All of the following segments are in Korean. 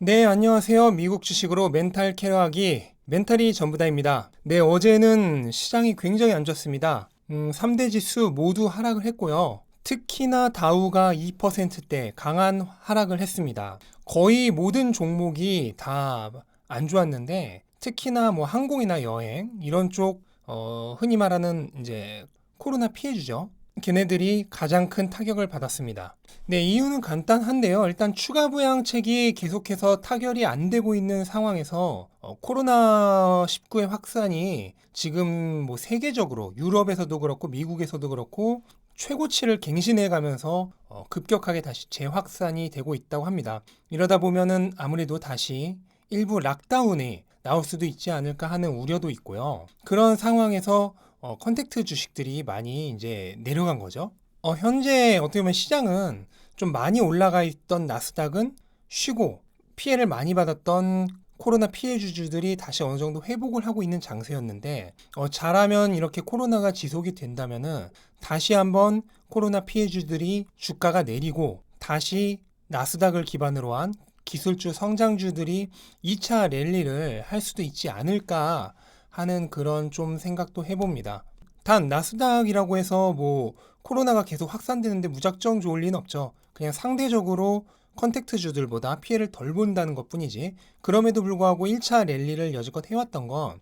네, 안녕하세요. 미국 주식으로 멘탈 케어하기, 멘탈이 전부다입니다. 네, 어제는 시장이 굉장히 안 좋습니다. 3대 지수 모두 하락을 했고요. 특히나 다우가 2%대 강한 하락을 했습니다. 거의 모든 종목이 다 안 좋았는데, 특히나 뭐 항공이나 여행, 이런 쪽, 흔히 말하는 이제 코로나 피해주죠. 걔네들이 가장 큰 타격을 받았습니다. 네, 이유는 간단한데요. 일단 추가 부양책이 계속해서 타결이 안 되고 있는 상황에서 코로나19의 확산이 지금 뭐 세계적으로 유럽에서도 그렇고 미국에서도 그렇고 최고치를 갱신해 가면서 급격하게 다시 재확산이 되고 있다고 합니다. 이러다 보면은 아무래도 다시 일부 락다운이 나올 수도 있지 않을까 하는 우려도 있고요. 그런 상황에서 컨택트 주식들이 많이 이제 내려간 거죠. 현재 어떻게 보면 시장은 좀 많이 올라가 있던 나스닥은 쉬고 피해를 많이 받았던 코로나 피해주주들이 다시 어느 정도 회복을 하고 있는 장세였는데 잘하면 이렇게 코로나가 지속이 된다면은 다시 한번 코로나 피해주들이 주가가 내리고 다시 나스닥을 기반으로 한 기술주 성장주들이 2차 랠리를 할 수도 있지 않을까 하는 그런 좀 생각도 해봅니다. 단 나스닥이라고 해서 뭐 코로나가 계속 확산되는데 무작정 좋을 리는 없죠. 그냥 상대적으로 컨택트주들보다 피해를 덜 본다는 것뿐이지. 그럼에도 불구하고 1차 랠리를 여지껏 해왔던 건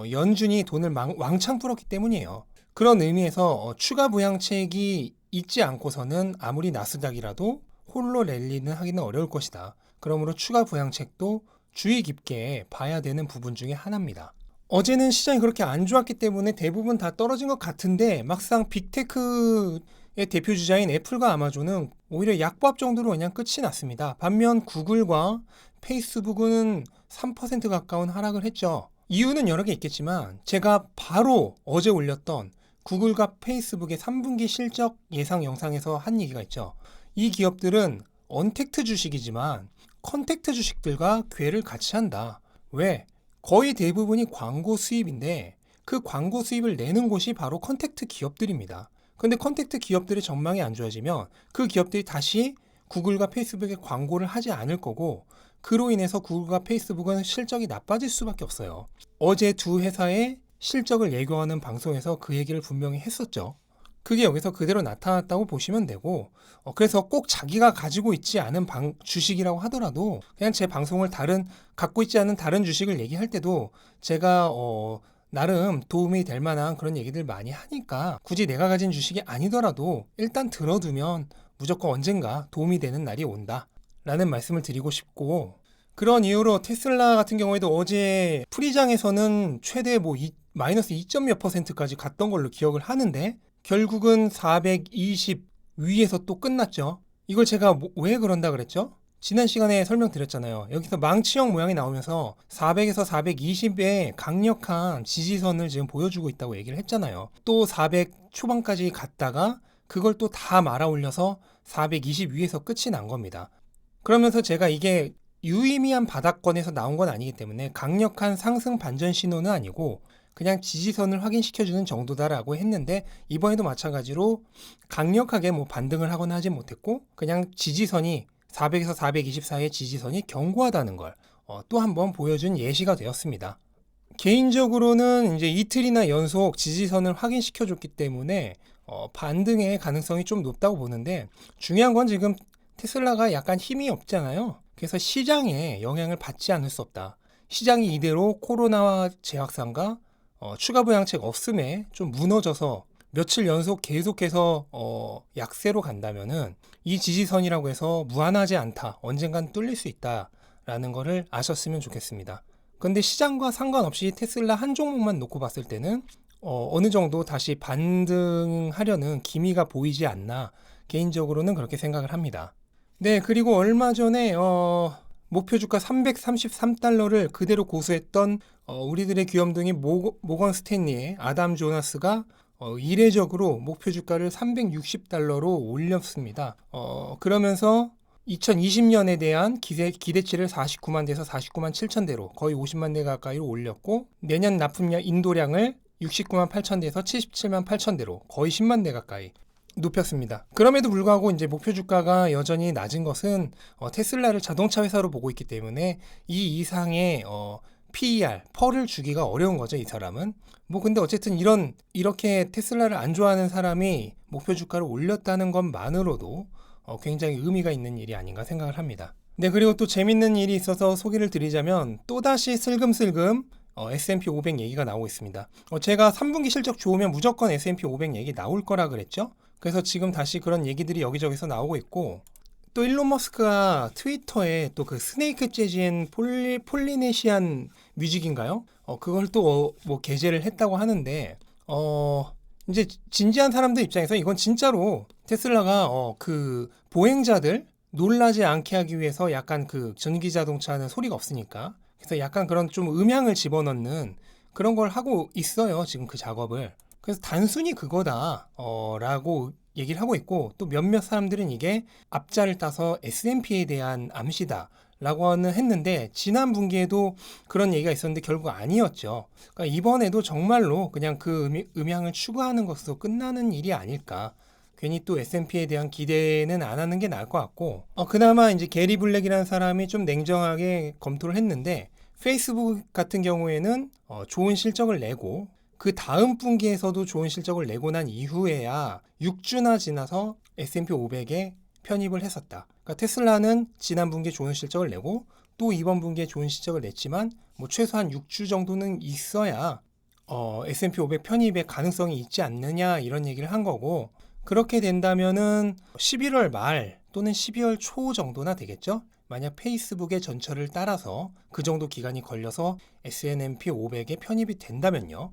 연준이 돈을 왕창 풀었기 때문이에요. 그런 의미에서 추가 부양책이 있지 않고서는 아무리 나스닥이라도 홀로 랠리는 하기는 어려울 것이다. 그러므로 추가 부양책도 주의 깊게 봐야 되는 부분 중에 하나입니다. 어제는 시장이 그렇게 안 좋았기 때문에 대부분 다 떨어진 것 같은데 막상 빅테크의 대표 주자인 애플과 아마존은 오히려 약보합 정도로 그냥 끝이 났습니다. 반면 구글과 페이스북은 3% 가까운 하락을 했죠. 이유는 여러 개 있겠지만 제가 바로 어제 올렸던 구글과 페이스북의 3분기 실적 예상 영상에서 한 얘기가 있죠. 이 기업들은 언택트 주식이지만 컨택트 주식들과 궤를 같이 한다. 왜? 거의 대부분이 광고 수입인데 그 광고 수입을 내는 곳이 바로 컨택트 기업들입니다. 근데 컨택트 기업들의 전망이 안 좋아지면 그 기업들이 다시 구글과 페이스북에 광고를 하지 않을 거고 그로 인해서 구글과 페이스북은 실적이 나빠질 수밖에 없어요. 어제 두 회사의 실적을 예고하는 방송에서 그 얘기를 분명히 했었죠. 그게 여기서 그대로 나타났다고 보시면 되고 그래서 꼭 자기가 가지고 있지 않은 주식이라고 하더라도 그냥 제 방송을 갖고 있지 않은 다른 주식을 얘기할 때도 제가 나름 도움이 될 만한 그런 얘기들 많이 하니까 굳이 내가 가진 주식이 아니더라도 일단 들어두면 무조건 언젠가 도움이 되는 날이 온다 라는 말씀을 드리고 싶고 그런 이유로 테슬라 같은 경우에도 어제 프리장에서는 최대 마이너스 2점 몇 %까지 갔던 걸로 기억을 하는데 결국은 420 위에서 또 끝났죠. 이걸 제가 왜 그런다 그랬죠? 지난 시간에 설명드렸잖아요. 여기서 망치형 모양이 나오면서 400에서 420의 강력한 지지선을 지금 보여주고 있다고 얘기를 했잖아요. 또 400 초반까지 갔다가 그걸 또 다 말아 올려서 420 위에서 끝이 난 겁니다. 그러면서 제가 이게 유의미한 바닥권에서 나온 건 아니기 때문에 강력한 상승 반전 신호는 아니고 그냥 지지선을 확인시켜주는 정도다라고 했는데 이번에도 마찬가지로 강력하게 뭐 반등을 하거나 하진 못했고 그냥 지지선이 400에서 424의 지지선이 견고하다는 걸 또 한 번 보여준 예시가 되었습니다. 개인적으로는 이제 이틀이나 연속 지지선을 확인시켜줬기 때문에 반등의 가능성이 좀 높다고 보는데 중요한 건 지금 테슬라가 약간 힘이 없잖아요. 그래서 시장에 영향을 받지 않을 수 없다. 시장이 이대로 코로나와 재확산과 추가 부양책 없음에 좀 무너져서 며칠 연속 계속해서 약세로 간다면은 이 지지선이라고 해서 무한하지 않다. 언젠간 뚫릴 수 있다라는 거를 아셨으면 좋겠습니다. 근데 시장과 상관없이 테슬라 한 종목만 놓고 봤을 때는 어느 정도 다시 반등하려는 기미가 보이지 않나 개인적으로는 그렇게 생각을 합니다. 네, 그리고 얼마 전에 목표 주가 333달러를 그대로 고수했던 우리들의 귀염둥이 모건 스탠리의 아담 조나스가 이례적으로 목표 주가를 360달러로 올렸습니다. 그러면서 2020년에 대한 기대치를 49만 대에서 49만 7천 대로 거의 50만 대 가까이로 올렸고 내년 납품량 인도량을 69만 8천 대에서 77만 8천 대로 거의 10만 대 가까이 높였습니다. 그럼에도 불구하고 이제 목표 주가가 여전히 낮은 것은 테슬라를 자동차 회사로 보고 있기 때문에 이 이상의 PER, 펄을 주기가 어려운 거죠, 이 사람은. 뭐 근데 어쨌든 이렇게 테슬라를 안 좋아하는 사람이 목표 주가를 올렸다는 것만으로도 굉장히 의미가 있는 일이 아닌가 생각을 합니다. 네, 그리고 또 재밌는 일이 있어서 소개를 드리자면 또다시 슬금슬금 S&P 500 얘기가 나오고 있습니다. 제가 3분기 실적 좋으면 무조건 S&P 500 얘기 나올 거라 그랬죠. 그래서 지금 다시 그런 얘기들이 여기저기서 나오고 있고, 또 일론 머스크가 트위터에 또 그 스네이크 재즈앤 폴리네시안 뮤직인가요? 그걸 또 뭐 게재를 했다고 하는데, 이제 진지한 사람들 입장에서 이건 진짜로 테슬라가 그 보행자들 놀라지 않게 하기 위해서 약간 그 전기 자동차는 소리가 없으니까, 그래서 약간 그런 좀 음향을 집어넣는 그런 걸 하고 있어요, 지금 그 작업을. 그래서 단순히 그거다 라고 얘기를 하고 있고, 또 몇몇 사람들은 이게 앞자를 따서 S&P에 대한 암시다 라고는 했는데, 지난 분기에도 그런 얘기가 있었는데 결국 아니었죠. 그러니까 이번에도 정말로 그냥 그 음향을 추구하는 것으로 끝나는 일이 아닐까. 괜히 또 S&P에 대한 기대는 안 하는 게 나을 것 같고, 그나마 이제 게리 블랙이라는 사람이 좀 냉정하게 검토를 했는데, 페이스북 같은 경우에는 좋은 실적을 내고, 그 다음 분기에서도 좋은 실적을 내고 난 이후에야 6주나 지나서 S&P 500에 편입을 했었다. 그러니까 테슬라는 지난 분기에 좋은 실적을 내고 또 이번 분기에 좋은 실적을 냈지만 뭐 최소한 6주 정도는 있어야 S&P 500 편입의 가능성이 있지 않느냐 이런 얘기를 한 거고, 그렇게 된다면은 11월 말 또는 12월 초 정도나 되겠죠? 만약 페이스북의 전철을 따라서 그 정도 기간이 걸려서 S&P 500에 편입이 된다면요.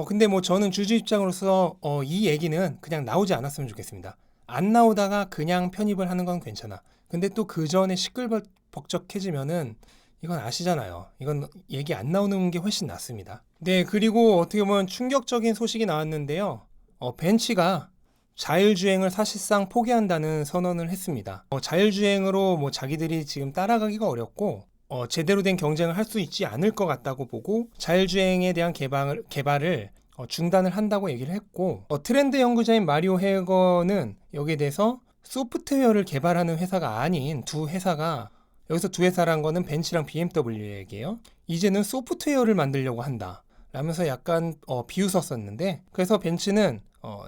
근데 뭐 저는 주주 입장으로서 이 얘기는 그냥 나오지 않았으면 좋겠습니다. 안 나오다가 그냥 편입을 하는 건 괜찮아. 근데 또 그 전에 시끌벅적해지면은 이건 아시잖아요. 이건 얘기 안 나오는 게 훨씬 낫습니다. 네, 그리고 어떻게 보면 충격적인 소식이 나왔는데요. 벤츠가 자율주행을 사실상 포기한다는 선언을 했습니다. 자율주행으로 뭐 자기들이 지금 따라가기가 어렵고 제대로 된 경쟁을 할 수 있지 않을 것 같다고 보고 자율주행에 대한 개발을 중단을 한다고 얘기를 했고, 트렌드 연구자인 마리오 헤거는 여기에 대해서 소프트웨어를 개발하는 회사가 아닌 두 회사가, 여기서 두 회사란 거는 벤츠랑 BMW 얘기예요. 이제는 소프트웨어를 만들려고 한다 라면서 약간 비웃었었는데, 그래서 벤츠는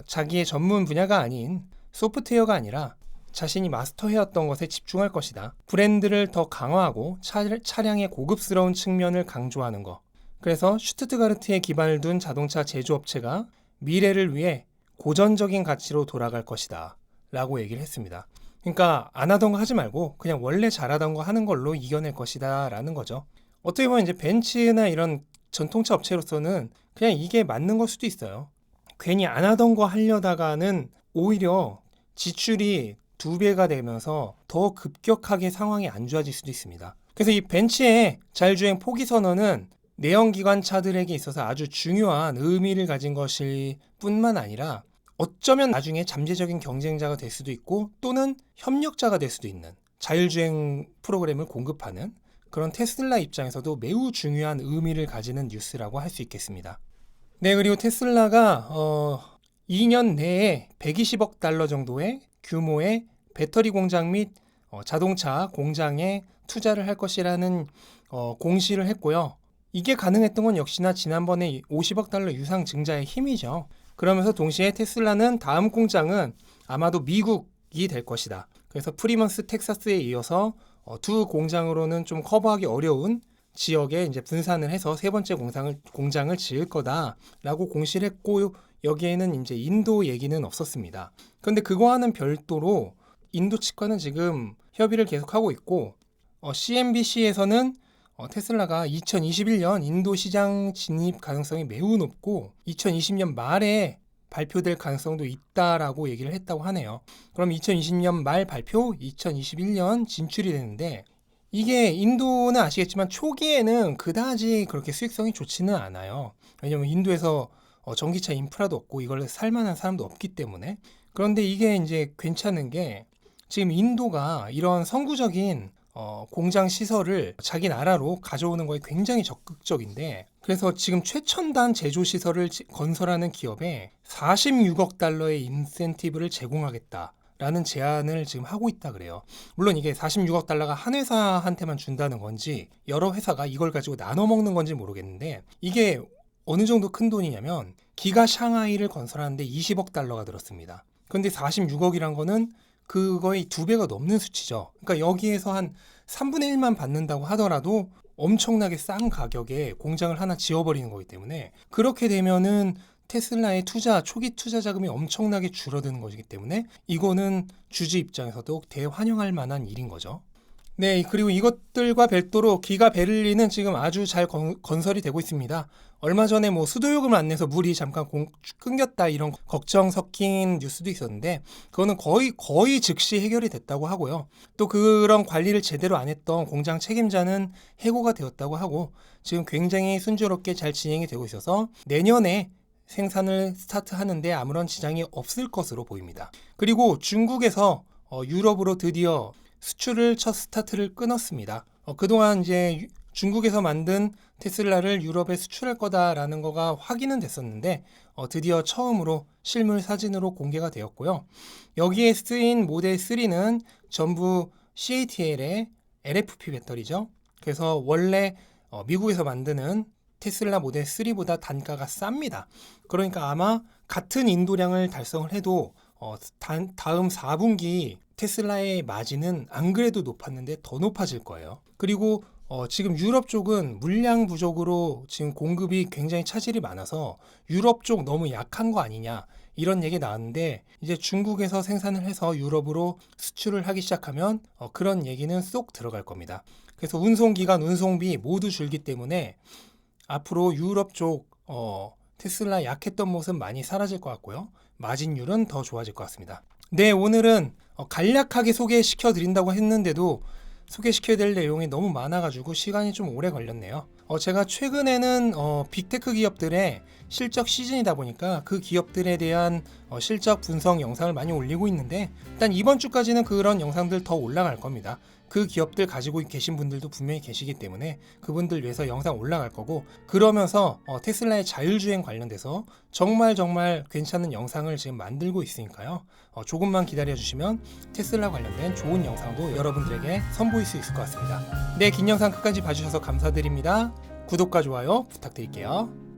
자기의 전문 분야가 아닌 소프트웨어가 아니라 자신이 마스터해왔던 것에 집중할 것이다. 브랜드를 더 강화하고 차량의 고급스러운 측면을 강조하는 것. 그래서 슈투트가르트에 기반을 둔 자동차 제조업체가 미래를 위해 고전적인 가치로 돌아갈 것이다 라고 얘기를 했습니다. 그러니까 안 하던 거 하지 말고 그냥 원래 잘하던 거 하는 걸로 이겨낼 것이다 라는 거죠. 어떻게 보면 이제 벤츠나 이런 전통차 업체로서는 그냥 이게 맞는 걸 수도 있어요. 괜히 안 하던 거 하려다가는 오히려 지출이 2배가 되면서 더 급격하게 상황이 안 좋아질 수도 있습니다. 그래서 이 벤츠의 자율주행 포기 선언은 내연기관 차들에게 있어서 아주 중요한 의미를 가진 것일 뿐만 아니라 어쩌면 나중에 잠재적인 경쟁자가 될 수도 있고 또는 협력자가 될 수도 있는 자율주행 프로그램을 공급하는 그런 테슬라 입장에서도 매우 중요한 의미를 가지는 뉴스라고 할 수 있겠습니다. 네, 그리고 테슬라가 2년 내에 120억 달러 정도의 규모의 배터리 공장 및 자동차 공장에 투자를 할 것이라는 공시를 했고요. 이게 가능했던 건 역시나 지난번에 50억 달러 유상 증자의 힘이죠. 그러면서 동시에 테슬라는 다음 공장은 아마도 미국이 될 것이다. 그래서 프리먼스 텍사스에 이어서 두 공장으로는 좀 커버하기 어려운 지역에 이제 분산을 해서 세 번째 공장을 지을 거다라고 공시를 했고, 여기에는 이제 인도 얘기는 없었습니다. 그런데 그거와는 별도로 인도 측과는 지금 협의를 계속하고 있고, CNBC에서는 테슬라가 2021년 인도 시장 진입 가능성이 매우 높고 2020년 말에 발표될 가능성도 있다라고 얘기를 했다고 하네요. 그럼 2020년 말 발표, 2021년 진출이 되는데, 이게 인도는 아시겠지만 초기에는 그다지 그렇게 수익성이 좋지는 않아요. 왜냐면 인도에서 전기차 인프라도 없고 이걸 살만한 사람도 없기 때문에. 그런데 이게 이제 괜찮은 게 지금 인도가 이런 선구적인 공장 시설을 자기 나라로 가져오는 거에 굉장히 적극적인데, 그래서 지금 최첨단 제조 시설을 건설하는 기업에 46억 달러의 인센티브를 제공하겠다라는 제안을 지금 하고 있다 그래요. 물론 이게 46억 달러가 한 회사한테만 준다는 건지 여러 회사가 이걸 가지고 나눠 먹는 건지 모르겠는데, 이게 어느 정도 큰 돈이냐면 기가 샹하이를 건설하는데 20억 달러가 들었습니다. 그런데 46억이란 거는 그거의 2배가 넘는 수치죠. 그러니까 여기에서 한 3분의 1만 받는다고 하더라도 엄청나게 싼 가격에 공장을 하나 지어버리는 거기 때문에, 그렇게 되면은 테슬라의 초기 투자 자금이 엄청나게 줄어드는 것이기 때문에 이거는 주주 입장에서도 대환영할 만한 일인 거죠. 네, 그리고 이것들과 별도로 기가 베를린은 지금 아주 잘 건설이 되고 있습니다. 얼마 전에 뭐 수도요금을 안 내서 물이 잠깐 끊겼다 이런 걱정 섞인 뉴스도 있었는데, 그거는 거의 즉시 해결이 됐다고 하고요. 또 그런 관리를 제대로 안 했던 공장 책임자는 해고가 되었다고 하고, 지금 굉장히 순조롭게 잘 진행이 되고 있어서 내년에 생산을 스타트하는데 아무런 지장이 없을 것으로 보입니다. 그리고 중국에서 유럽으로 드디어 수출을 첫 스타트를 끊었습니다. 그동안 이제 중국에서 만든 테슬라를 유럽에 수출할 거다라는 거가 확인은 됐었는데, 드디어 처음으로 실물 사진으로 공개가 되었고요. 여기에 쓰인 모델 3는 전부 CATL의 LFP 배터리죠. 그래서 원래 미국에서 만드는 테슬라 모델 3보다 단가가 쌉니다. 그러니까 아마 같은 인도량을 달성을 해도 다음 4분기 테슬라의 마진은 안 그래도 높았는데 더 높아질 거예요. 그리고 지금 유럽 쪽은 물량 부족으로 지금 공급이 굉장히 차질이 많아서 유럽 쪽 너무 약한 거 아니냐 이런 얘기 나왔는데, 이제 중국에서 생산을 해서 유럽으로 수출을 하기 시작하면 그런 얘기는 쏙 들어갈 겁니다. 그래서 운송기간, 운송비 모두 줄기 때문에 앞으로 유럽 쪽 테슬라 약했던 모습 많이 사라질 것 같고요. 마진율은 더 좋아질 것 같습니다. 네, 오늘은 간략하게 소개시켜 드린다고 했는데도 소개시켜야 될 내용이 너무 많아가지고 시간이 좀 오래 걸렸네요. 제가 최근에는 빅테크 기업들의 실적 시즌이다 보니까 그 기업들에 대한 실적 분석 영상을 많이 올리고 있는데, 일단 이번 주까지는 그런 영상들 더 올라갈 겁니다. 그 기업들 가지고 계신 분들도 분명히 계시기 때문에 그분들 위해서 영상 올라갈 거고, 그러면서 테슬라의 자율주행 관련돼서 정말 괜찮은 영상을 지금 만들고 있으니까요. 조금만 기다려주시면 테슬라 관련된 좋은 영상도 여러분들에게 선보일 수 있을 것 같습니다. 네, 긴 영상 끝까지 봐주셔서 감사드립니다. 구독과 좋아요 부탁드릴게요.